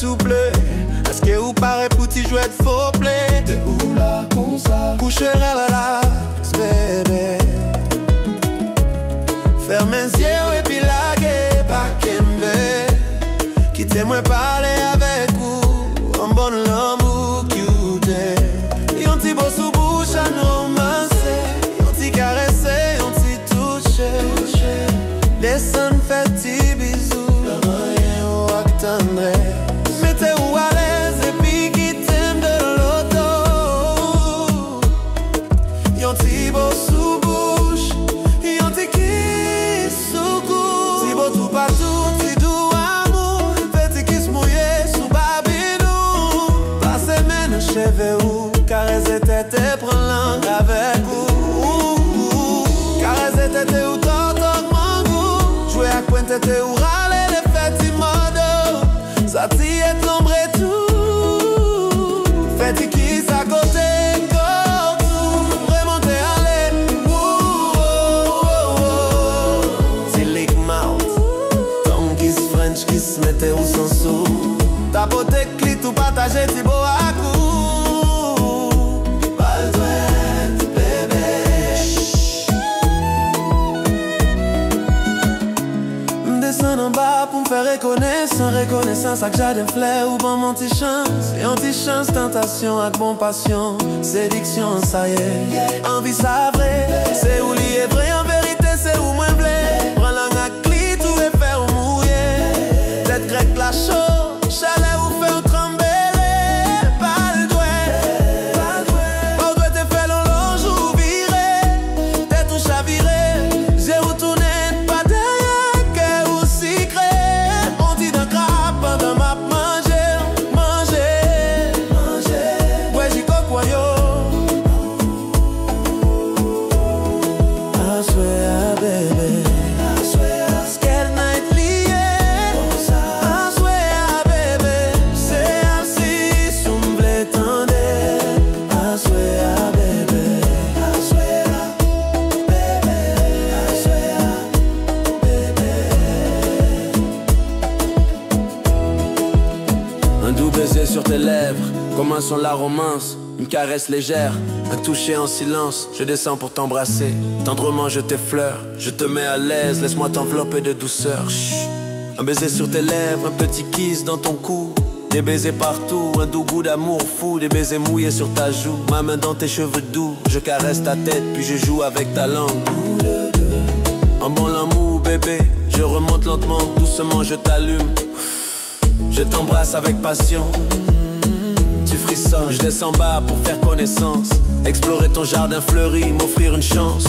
souple. Est-ce que vous paraît petit jouet de faux play? T'es où là, comme ça? Coucherai là, bébé. Ferme les yeux et puis laguer, pas qu'aimer. Quittez-moi parler avec vous, en bonne l'amour cute. Yon ti beau sous bouche à nous masser, yon ti caresser, yon ti toucher. Laisse-nous faire ti bisous, rien ou attendre. Mettez-vous à l'aise et puis quittez-moi de l'auto. Yon ti beau sous bouche, yon ti kiss sous cou. Ti beau tout partout, ti doux amour, petit kiss mouillé sous babinou. Passez mes nos cheveux, caresse tête et prends langue avec vous. Caresse tête ou t'entends mon goût. Jouer à coin tête ou râler les fêtes modo. Ça t'y est l'ombre et tout. Faites qui à côté, go tout. Remontez à l'aile. Silic mouth. Tongue kiss French kiss, mettez où sans sous. Tapoter clit ou partager ti beau à coup. En bas pour me faire reconnaissance avec jardin fleur ou bon mon petit chance. Et anti-chance, tentation avec bon passion. Séduction, ça y est, envie ça vrai. C'est où lié vrai en vérité, c'est où moins blé. Prends langue à clit, tout est fait ou mouillé. Tête grecque la chaud, chalet ou fait ou trembler. Pas le doué, pas le doué t'es fait long long jour viré. Tête ou chaviré, j'ai retourné. Sur tes lèvres, commençons la romance. Une caresse légère, un toucher en silence. Je descends pour t'embrasser, tendrement je t'effleure. Je te mets à l'aise, laisse-moi t'envelopper de douceur. Chut. Un baiser sur tes lèvres, un petit kiss dans ton cou. Des baisers partout, un doux goût d'amour fou. Des baisers mouillés sur ta joue, ma main dans tes cheveux doux. Je caresse ta tête, puis je joue avec ta langue. En bon l'amour bébé, je remonte lentement, doucement je t'allume. Je t'embrasse avec passion. Tu frissonnes, je descends bas pour faire connaissance. Explorer ton jardin fleuri, m'offrir une chance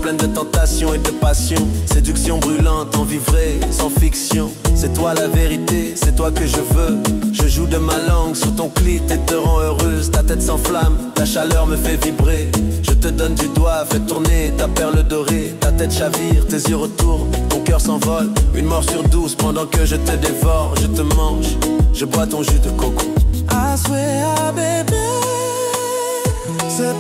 pleine de tentations et de passion. Séduction brûlante, enivrée, sans fiction. C'est toi la vérité, c'est toi que je veux. Je joue de ma langue sur ton clit et te rends heureuse. Ta tête s'enflamme, ta chaleur me fait vibrer. Je te donne du doigt, fais tourner ta perle dorée. Ta tête chavire, tes yeux retournent, ton cœur s'envole. Une morsure douce pendant que je te dévore. Je te mange, je bois ton jus de coco. I swear, baby, c'est